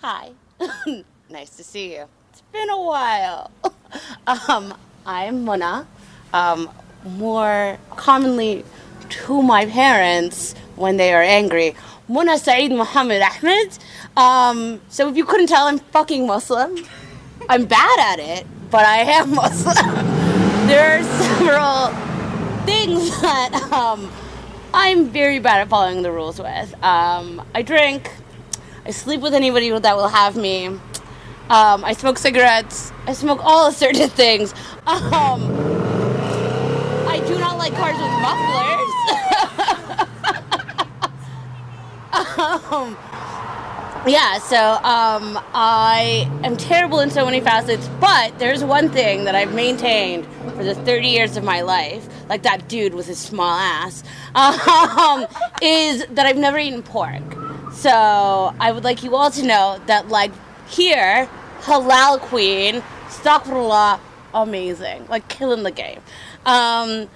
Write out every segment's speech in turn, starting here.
Hi. Nice to see you. It's been a while. I'm Muna. More commonly to my parents when they are angry, Muna Ahmed. So if you couldn't tell, I'm fucking Muslim. I'm bad at it, but I am Muslim. There are several things that I'm very bad at following the rules with. I drink. I sleep with anybody that will have me. I smoke cigarettes. I smoke all certain things. I do not like cars with mufflers. I am terrible in so many facets, but there's one thing that I've maintained for the 30 years of my life, like that dude with his small ass, is that I've never eaten pork. So I would like you all to know that, like, here, halal queen, astaghfirullah, amazing, like killing the game. I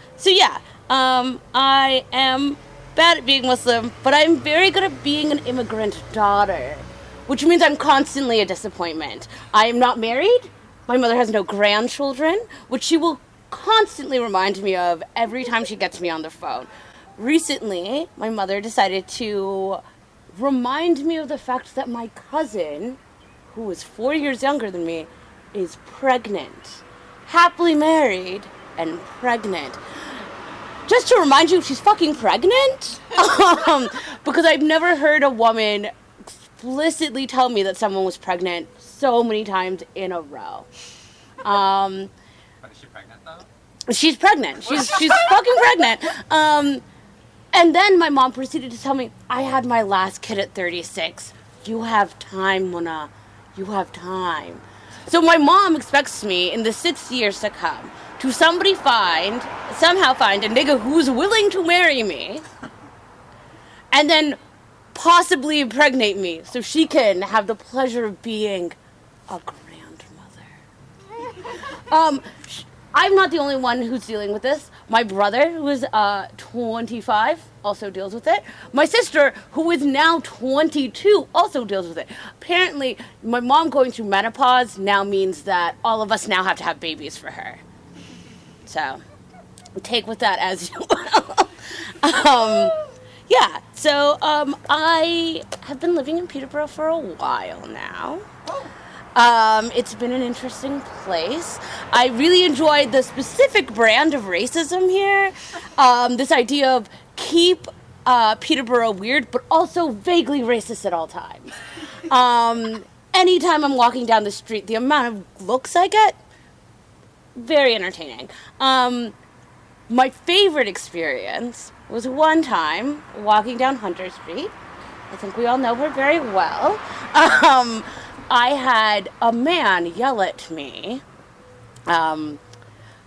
am bad at being Muslim, but I'm very good at being an immigrant daughter, which means I'm constantly a disappointment. I am not married. My mother has no grandchildren, which she will constantly remind me of every time she gets me on the phone. Recently, my mother decided to remind me of the fact that my cousin, who is 4 years younger than me, is pregnant. Happily married and pregnant. Just to remind you, she's fucking pregnant. Because I've never heard a woman explicitly tell me that someone was pregnant so many times in a row. But is she pregnant though? She's pregnant. She's fucking pregnant. And then my mom proceeded to tell me, I had my last kid at 36. You have time, Muna. You have time. So my mom expects me in the 6 years to come to somehow find a nigga who's willing to marry me and then possibly impregnate me so she can have the pleasure of being a grandmother. I'm not the only one who's dealing with this. My brother, who is 25, also deals with it. My sister, who is now 22, also deals with it. Apparently, my mom going through menopause now means that all of us now have to have babies for her. So, take with that as you will. I have been living in Peterborough for a while now. It's been an interesting place. I really enjoyed the specific brand of racism here. This idea of keep Peterborough weird, but also vaguely racist at all times. Anytime I'm walking down the street, the amount of looks I get, very entertaining. My favorite experience was one time walking down Hunter Street. I think we all know her very well. I had a man yell at me,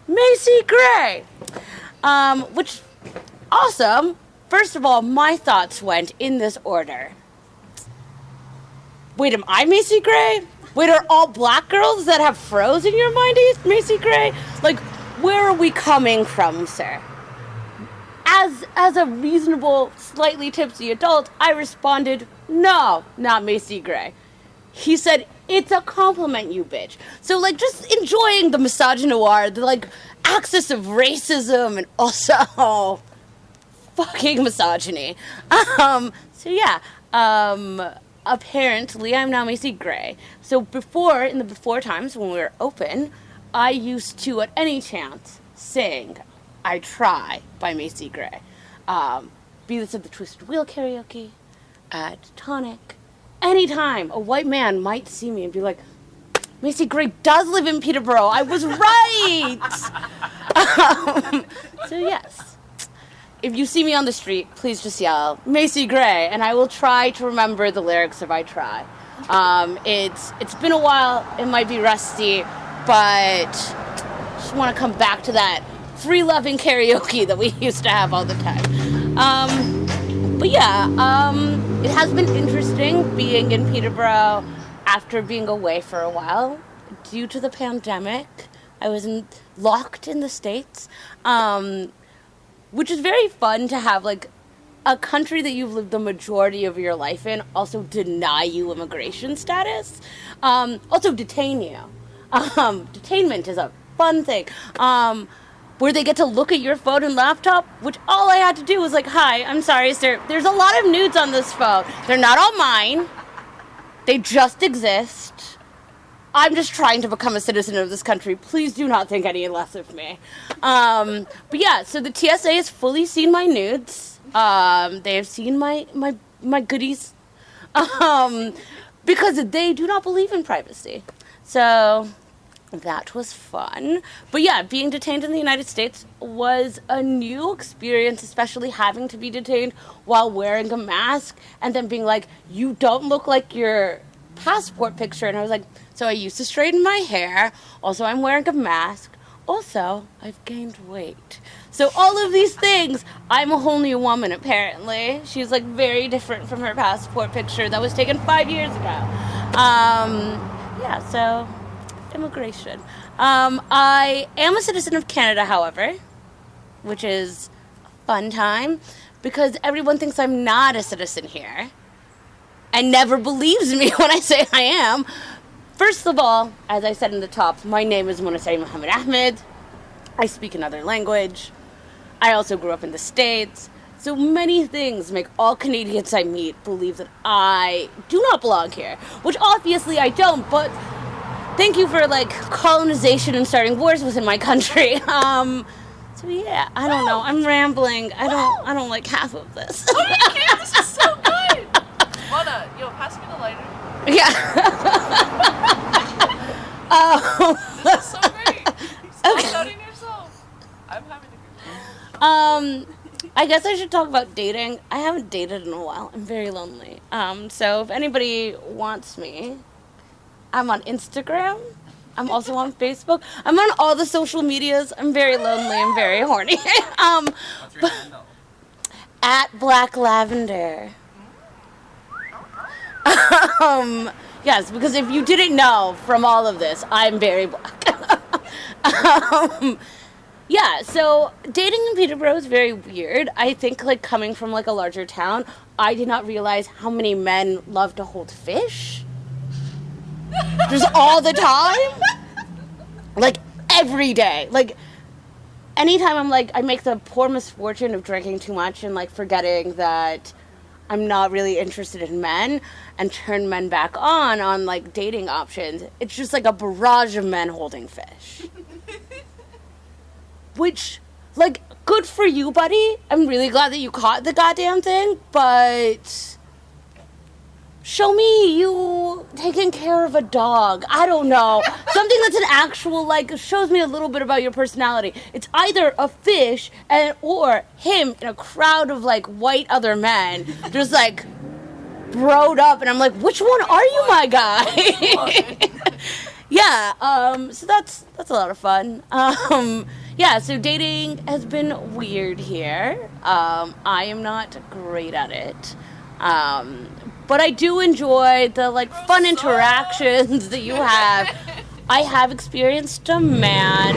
Macy Gray, which, awesome. First of all, my thoughts went in this order. Wait, am I Macy Gray? Wait, are all black girls that have froze in your mind Macy Gray? Like, where are we coming from, sir? As a reasonable, slightly tipsy adult, I responded, no, not Macy Gray. He said, it's a compliment, you bitch. So, like, just enjoying the misogynoir, the, like, axis of racism and also fucking misogyny. Apparently I'm now Macy Gray. So in the before times when we were open, I used to, at any chance, sing I Try by Macy Gray. Be this at the Twisted Wheel karaoke, at Tonic. Anytime a white man might see me and be like, Macy Gray does live in Peterborough. I was right. Yes. If you see me on the street, please just yell, Macy Gray, and I will try to remember the lyrics of I Try. It's been a while. It might be rusty, but just want to come back to that free-loving karaoke that we used to have all the time. It has been interesting being in Peterborough after being away for a while. Due to the pandemic, I was locked in the States. which is very fun to have, like, a country that you've lived the majority of your life in also deny you immigration status, also detain you. Detainment is a fun thing. Where they get to look at your phone and laptop, which all I had to do was like, hi, I'm sorry, sir. There's a lot of nudes on this phone. They're not all mine. They just exist. I'm just trying to become a citizen of this country. Please do not think any less of me. But yeah, so the TSA has fully seen my nudes. They have seen my goodies. Because they do not believe in privacy. So that was fun. But yeah, being detained in the United States was a new experience, especially having to be detained while wearing a mask and then being like, you don't look like your passport picture. And I was like, so I used to straighten my hair. Also, I'm wearing a mask. Also, I've gained weight. So all of these things, I'm a whole new woman, apparently. She's, like, very different from her passport picture that was taken 5 years ago. Yeah, so immigration. I am a citizen of Canada, however, which is a fun time because everyone thinks I'm not a citizen here and never believes me when I say I am. First of all, as I said in the top, my name is Muna Ahmed. I speak another language. I also grew up in the States. So many things make all Canadians I meet believe that I do not belong here, which obviously I don't, but thank you for, like, colonization and starting wars within my country. So yeah, I don't know. I'm rambling. I don't like half of this. Oh, you can't. This is so good. Mona, yo, pass me the lighter. Yeah. This is so great. Stop doubting yourself. I'm having a good time. I guess I should talk about dating. I haven't dated in a while. I'm very lonely. So if anybody wants me, I'm on Instagram. I'm also on Facebook. I'm on all the social medias. I'm very lonely. I'm very horny. What's your handle? At Black Lavender. Yes, because if you didn't know from all of this, I'm very black. Yeah, so dating in Peterborough is very weird. I think, like, coming from, like, a larger town, I did not realize how many men love to hold fish. Just all the time. Like, every day. Like, anytime I'm, like, I make the poor misfortune of drinking too much and, like, forgetting that I'm not really interested in men and turn men back on, like, dating options. It's just, like, a barrage of men holding fish. Which, like, good for you, buddy. I'm really glad that you caught the goddamn thing, but show me you taking care of a dog. I don't know. Something that's an actual, like, shows me a little bit about your personality. It's either a fish or him in a crowd of, like, white other men just, like, broed up, and I'm like, which one are you, my guy? Yeah, so that's a lot of fun. Yeah, so dating has been weird here. I am not great at it. But I do enjoy the, like, fun interactions that you have. I have experienced a man,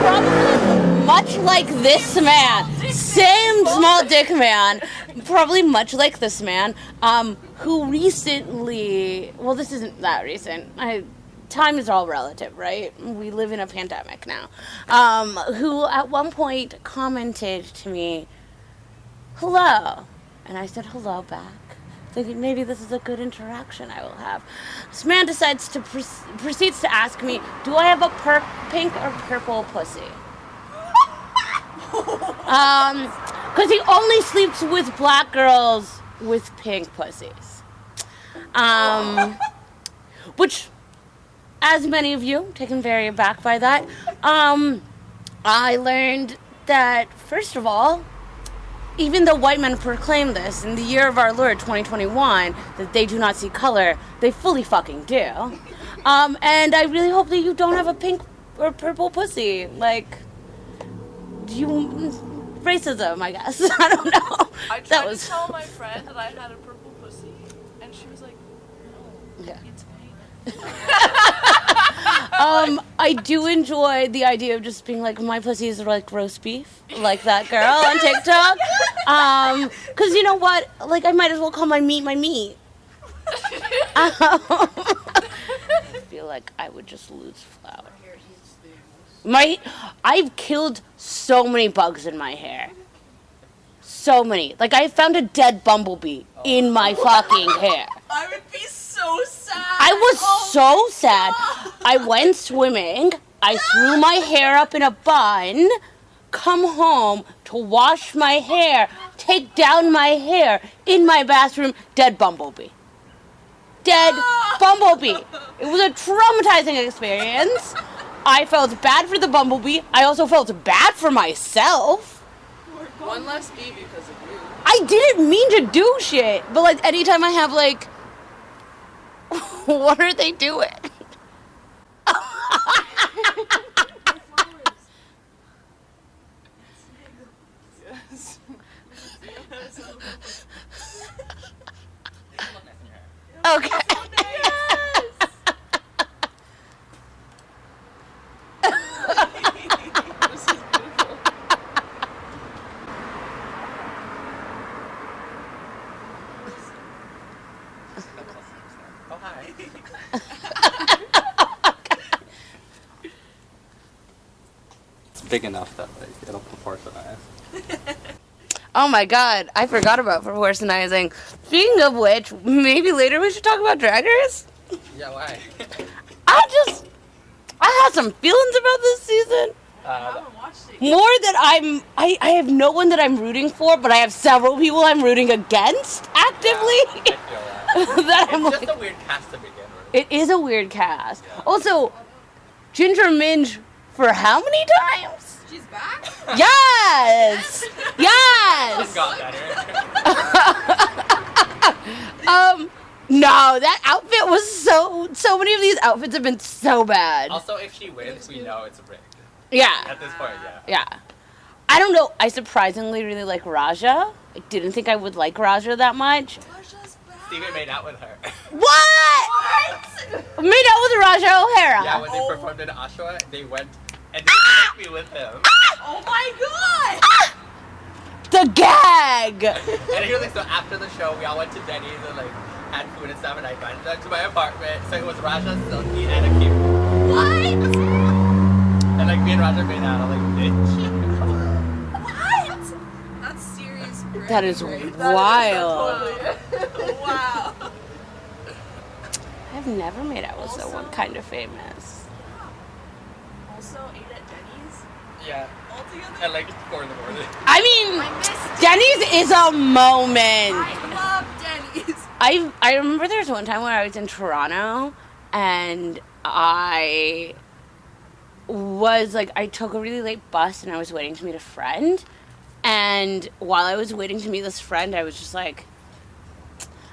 probably much like this man, same small dick man, probably much like this man, who recently, well, this isn't that recent, time is all relative, right? We live in a pandemic now. Who at one point commented to me, hello. And I said hello back, thinking maybe this is a good interaction I will have. This man decides to proceeds to ask me, do I have a pink or purple pussy? Because he only sleeps with black girls with pink pussies. Which, as many of you, taken very aback by that, I learned that, first of all, even though white men proclaim this in the year of our Lord 2021 that they do not see color, they fully fucking do. And I really hope that you don't have a pink or purple pussy. Like, racism, I guess. I don't know. I tried to tell my friend that I had a purple pussy, and she was like, no, yeah. it's pink. I do enjoy the idea of just being like, my pussy is like roast beef, like that girl on TikTok. Because you know what? Like, I might as well call my meat my meat. I feel like I would just lose flour. I've killed so many bugs in my hair. So many. Like, I found a dead bumblebee in my fucking hair. I would be so sad. I was so sad. I went swimming. I threw my hair up in a bun. Come home to wash my hair. Take down my hair. In my bathroom, dead bumblebee. Dead bumblebee. It was a traumatizing experience. I felt bad for the bumblebee. I also felt bad for myself. One less bee because of you. I didn't mean to do shit, but like anytime I have like, what are they doing? Yes. Okay. This is beautiful. Oh, hi. It's big enough that like it'll proportionize. Oh my god, I forgot about proportionizing. Speaking of which, maybe later we should talk about Drag Race? Yeah, why? I had some feelings about this season. I haven't watched it. More that I have no one that I'm rooting for, but I have several people I'm rooting against actively. I feel that. That I'm It's like, just a weird cast to begin with. it is a weird cast. Also, Ginger Minge for how many times? She's back? Yes! Yes! Got better. No, that outfit was so many of these outfits have been so bad. Also, if she wins, we know it's rigged. Yeah. At this point, yeah. Yeah. I don't know. I surprisingly really like Raja. I didn't think I would like Raja that much. Raja's back. Steven made out with her. What? Made out with Raja O'Hara. Yeah, when they performed in Oshawa, they went and they took me with him. Oh my god! The gag. And he was like, so after the show, we all went to Denny's and like had food and stuff, and I invited them to my apartment. So it was Raja, Silky, and Akeem. What? And like me and Raja made out. I'm like, bitch. What? That's serious. That is right? wild. Totally. Wow. I've never made out with Also- someone kind of famous. Also ate at Denny's. Yeah. All together. At like 4 in the morning. I mean, I missed Denny's is a moment. I love Denny's. I remember there was one time when I was in Toronto and I took a really late bus and I was waiting to meet a friend. And while I was waiting to meet this friend, I was just like,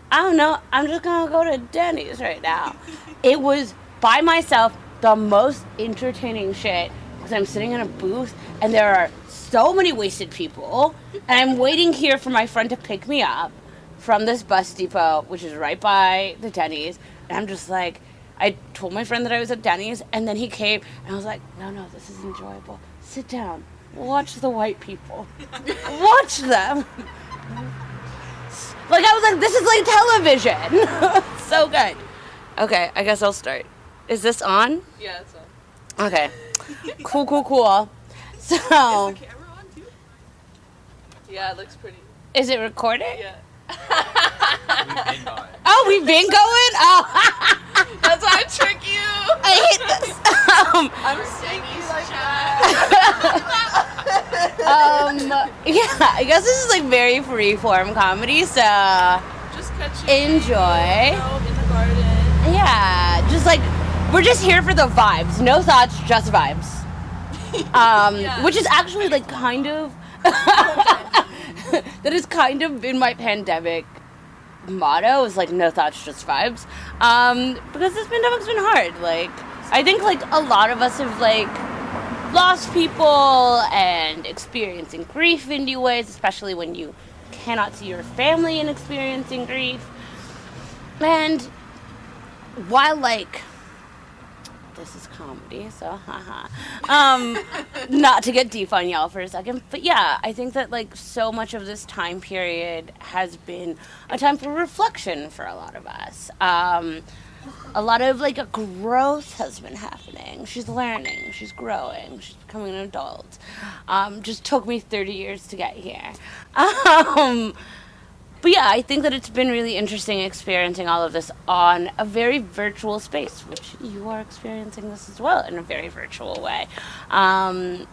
I don't know, I'm just gonna go to Denny's right now. It was by myself the most entertaining shit because I'm sitting in a booth and there are so many wasted people and I'm waiting here for my friend to pick me up from this bus depot, which is right by the Denny's. And I'm just like, I told my friend that I was at Denny's and then he came and I was like, no, this is enjoyable. Sit down. Watch the white people. Watch them. Like, I was like, this is like television. So good. Okay, I guess I'll start. Is this on? Yeah, it's on. Okay. Cool. So, Is the camera on too? Yeah, it looks pretty. is it recording? Yeah. We've been gone. Oh, we've been going? Oh. That's why I trick you. I hate this. I'm stinky like Yeah, I guess this is like very free-form comedy, so Just catching enjoy. in the garden. Yeah, just like, we're just here for the vibes. No thoughts, just vibes. Yeah. Which is actually like kind of, that has kind of been my pandemic motto, is like no thoughts, just vibes. Because this pandemic's been hard. Like, I think like a lot of us have like lost people and experiencing grief in new ways, especially when you cannot see your family and experiencing grief. And while like this is comedy, so haha. Not to get deep on y'all for a second, but yeah, I think that like so much of this time period has been a time for reflection for a lot of us. A lot of like a growth has been happening. She's learning, she's growing, she's becoming an adult. Just took me 30 years to get here. But yeah, I think that it's been really interesting experiencing all of this on a very virtual space, which you are experiencing this as well in a very virtual way. And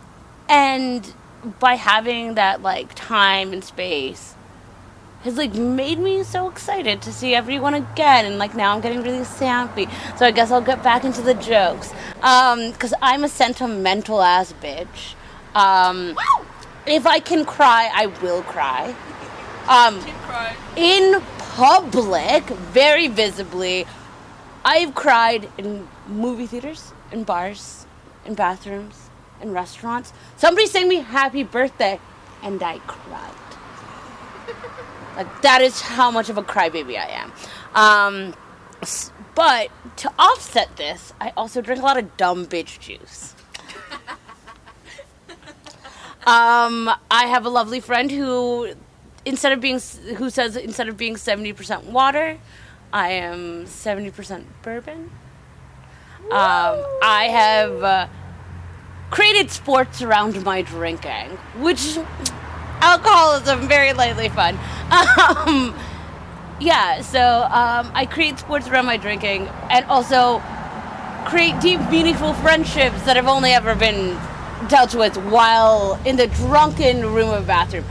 by having that like time and space has like made me so excited to see everyone again, and like now I'm getting really sappy, so I guess I'll get back into the jokes, because I'm a sentimental ass bitch. If I can cry, I will cry. In public, very visibly. I've cried in movie theaters, in bars, in bathrooms, in restaurants. Somebody sang me happy birthday, and I cried. Like, that is how much of a crybaby I am. But to offset this, I also drink a lot of dumb bitch juice. I have a lovely friend who says instead of being 70% water, I am 70% bourbon. I have created sports around my drinking, which alcoholism very lightly fun. I create sports around my drinking and also create deep, meaningful friendships that have only ever been dealt with while in the drunken room of a bathroom.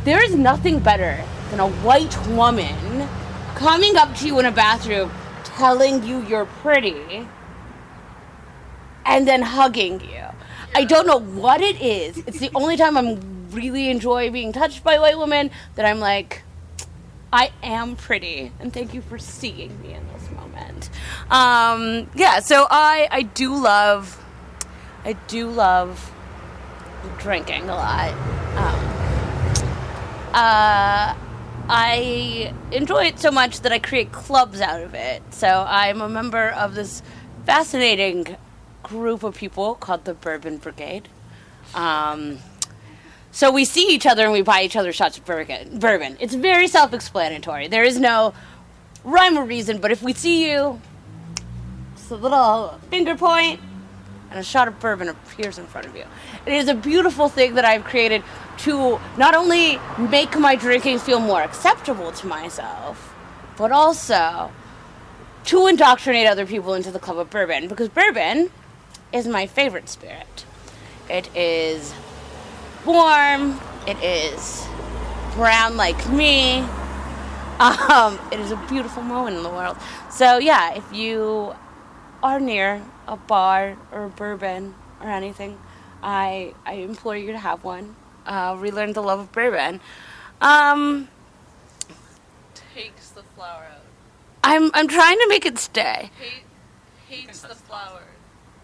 There is nothing better than a white woman coming up to you in a bathroom, telling you you're pretty, and then hugging you. I don't know what it is. It's the only time I'm really enjoy being touched by a white woman that I'm like, I am pretty, and thank you for seeing me in this moment. So I do love drinking a lot. I enjoy it so much that I create clubs out of it. So I'm a member of this fascinating group of people called the Bourbon Brigade. So we see each other and we buy each other shots of bourbon. It's very self-explanatory. There is no rhyme or reason, but if we see you, it's a little finger point and a shot of bourbon appears in front of you. It is a beautiful thing that I've created to not only make my drinking feel more acceptable to myself, but also to indoctrinate other people into the club of bourbon, because bourbon is my favorite spirit. It is warm, it is brown like me, it is a beautiful moment in the world. So yeah, if you are near a bar or a bourbon or anything, I implore you to have one. Relearn the love of bourbon. Takes the flower out. I'm trying to make it stay. Hates the flower.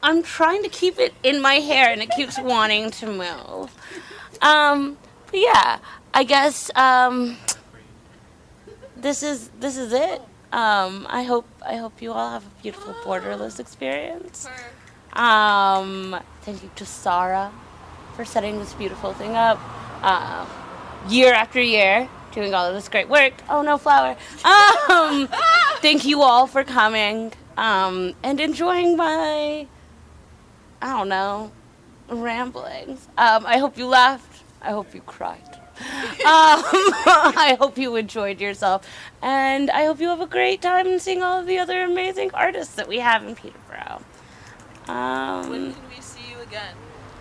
I'm trying to keep it in my hair and it keeps wanting to move. But yeah, I guess this is it. I hope you all have a beautiful Borderless experience. Thank you to Sarah for setting this beautiful thing up. Year after year, doing all of this great work. Oh no, flower. Thank you all for coming and enjoying my, I don't know, ramblings. I hope you laughed. I hope you cried. I hope you enjoyed yourself, and I hope you have a great time seeing all of the other amazing artists that we have in Peterborough. When can we see you again?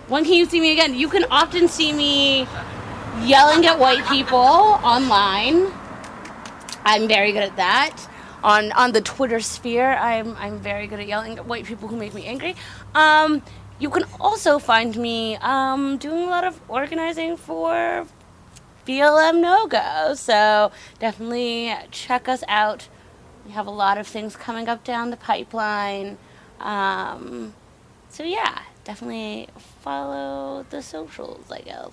When can you see me again? You can often see me yelling at white people online. I'm very good at that. On the Twitter sphere, I'm very good at yelling at white people who make me angry. You can also find me doing a lot of organizing for BLM No-Go, so definitely check us out. We have a lot of things coming up down the pipeline. So yeah, definitely follow the socials, I guess.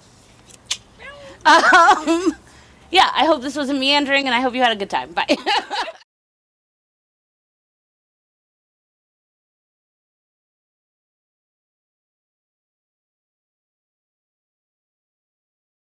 Yeah, I hope this wasn't meandering, and I hope you had a good time. Bye.